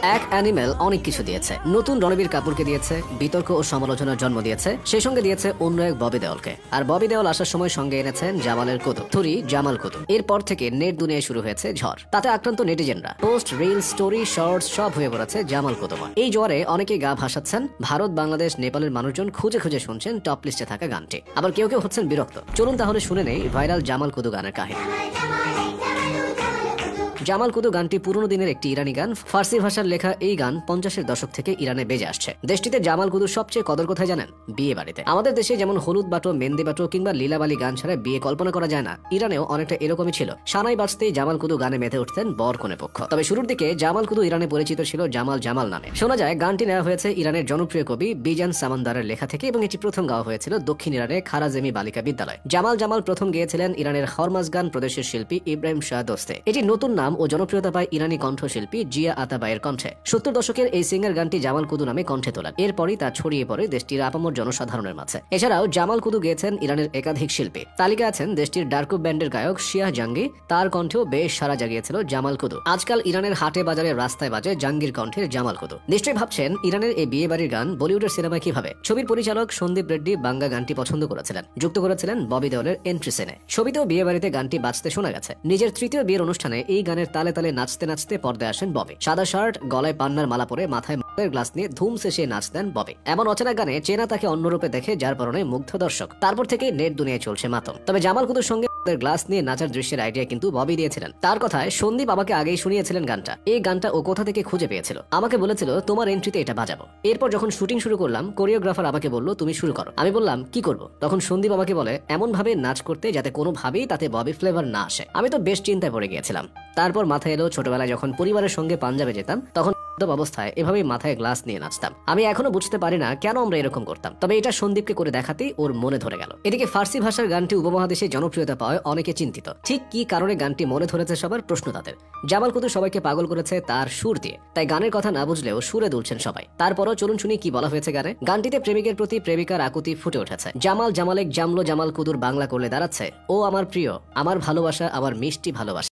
এক অ্যানিমেল অনেক কিছু দিয়েছে। নতুন রণবীর কাপুরকে দিয়েছে, বিতর্ক ও সমালোচনার জন্ম দিয়েছে, সেই সঙ্গে দিয়েছে অন্য এক ববি দেওলকে। আর ববি দেওল আসার সময় সঙ্গে এনেছেন জামালের কুতুব, থুরি জামাল কুতুব। এরপর থেকে নেট দুনিয়ায় শুরু হয়েছে ঝড়। তাতে আক্রান্ত নেটিজেনরা পোস্ট, রিল, স্টোরি, শর্টস সব হয়ে পড়েছে জামাল কুতুব। এই জ্বরে অনেকেই গা ভাসাচ্ছেন। ভারত, বাংলাদেশ, নেপালের মানুষজন খুঁজে খুঁজে শুনছেন টপ লিস্টে থাকা গানটি। আবার কেউ কেউ হচ্ছেন বিরক্ত। চলুন তাহলে শুনে নেই ভাইরাল জামাল কুতু গানের কাহিনী। জামাল কুতু গানটি পুরনো দিনের একটি ইরানি গান। ফার্সি ভাষার লেখা এই গান 50-এর দশক থেকে ইরানে বেজে আসছে। দেশটিতে জামাল কুতুর সবচেয়ে কদর কোথায় জানেন? বিয়ে বাড়িতে। আমাদের দেশে যেমন হলুদ বাটো, মেহেন্দি বাটো কিংবা লীলাবালি গান ছাড়া বিয়ে কল্পনা করা যায় না, ইরানেও অনেকটা এরকমই ছিল। সানাই বাজতেই জামাল কুতু গানে মেতে উঠতেন বর কনে পক্ষ। তবে শুরুর দিকে জামাল কুতু ইরানে পরিচিত ছিল জামাল জামাল নামে। শোনা যায় গানটি নেওয়া হয়েছে ইরানের জনপ্রিয় কবি বিজান সামান্দারের লেখা থেকে এবং এটি প্রথম গাওয়া হয়েছিল দক্ষিণ ইরানে খারাজেমি বালিকা বিদ্যালয়। জামাল জামাল প্রথম গেয়েছিলেন ইরানের হরমাজগান প্রদেশের শিল্পী ইব্রাহিম শাহ দোস্তে। এটি নতুন নাম ও জনপ্রিয়তা পায় ইরানি কণ্ঠশিল্পী জিয়া আতাবাইয়ের কণ্ঠে। 70 দশকের এই সিঙ্গার গানটি জামাল কুতু নামে কণ্ঠে তোলেন। এরপরই তা ছড়িয়ে পড়ে দেশটির আপামর জনসাধারণের মাঝে। এছাড়াও জামাল কুতু গেয়েছেন ইরানের একাধিক শিল্পী। তালিকা আছেন দেশটির ডার্কু ব্যান্ডের গায়ক শিয়াহ জাঙ্গি। তার কণ্ঠেও বেশ সাড়া জাগিয়েছিল জামাল কুতু। আজকাল ইরানের হাটে বাজারে রাস্তায় বাজে জাঙ্গির কণ্ঠের জামাল কুতু। নিশ্চয়ই ভাবছেন ইরানের এই বিয়ে বাড়ির গান বলিউডের সিনেমায় কিভাবে। ছবির পরিচালক সন্দীপ রেড্ডি বাঙ্গা গানটি পছন্দ করেছিলেন, যুক্ত করেছিলেন ববি দেওলের এন্ট্রি সিনে। ছবিতেও বিয়ে বাড়িতে গানটি বাজতে শোনা গেছে। নিজের তৃতীয় বিয়ের অনুষ্ঠানে এই গানের তালে তালে নাচতে নাচতে পর্দায় আসেন ববি। সাদা শার্ট, গলায় পান্নার মালা পরে, মাথায় মদের গ্লাস নিয়ে ধুমসে সে নাচ দেন ববি। এমন অচেনা গানে চেনা তাকে অন্যরূপে দেখে যার পরনে মুগ্ধ দর্শক। তারপর থেকে নেট দুনিয়ায় চলছে মাতম। তবে জামাল কুতুর সঙ্গে গ্লাস নিয়ে নাচার দৃশ্যের আইডিয়া কিন্তু ববি দিয়েছিলেন। তার কথায় সন্দীপ আমাকে আগেই শুনিয়েছিলেন গানটা। এই গানটা ও কোথা থেকে খুঁজে পেয়েছিল। আমাকে বলেছিল তোমার এন্ট্রিতে এটা বাজাবো। এরপর যখন শুটিং শুরু করলাম, কোরিওগ্রাফার আমাকে বলল তুমি শুরু করো। আমি বললাম কি করব। তখন সন্দীপ আমাকে বলে এমন ভাবে নাচ করতে যাতে কোনোভাবেই তাতে ববি ফ্লেভার না আসে। আমি তো বেশ চিন্তায় পড়ে গিয়েছিলাম। তারপর মাথায় এলো ছোটবেলায় যখন পরিবারের সঙ্গে পাঞ্জাবে যেতাম, তখন অবস্থায় এভাবেই মাথায় গ্লাস নিয়ে নাচতাম। আমি এখনো বুঝতে পারি না কেন আমরা এরকম করতাম। তবে এটা সন্দীপকে করে দেখাতেই ওর মনে ধরে গেল। এদিকে ফার্সি ভাষার গানটি উপমহাদেশে জনপ্রিয়তা পাওয়ায় অনেকে চিন্তিত। ঠিক কি কারণে গানটি মনে ধরেছে সবার, প্রশ্ন তাদের। জামাল কুতু সবাইকে পাগল করেছে তার সুর দিয়ে, তাই গানের কথা না বুঝলেও সুরে দুলছেন সবাই। তারপরও চলুন শুনি কি বলা হয়েছে গানে। গানটিতে প্রেমিকের প্রতি প্রেমিকার আকুতি ফুটে উঠেছে। জামাল জামালেক জামলো জামাল কুতুর বাংলা করলে দাঁড়াচ্ছে ও আমার প্রিয়, আমার ভালোবাসা, আমার মিষ্টি ভালোবাসা।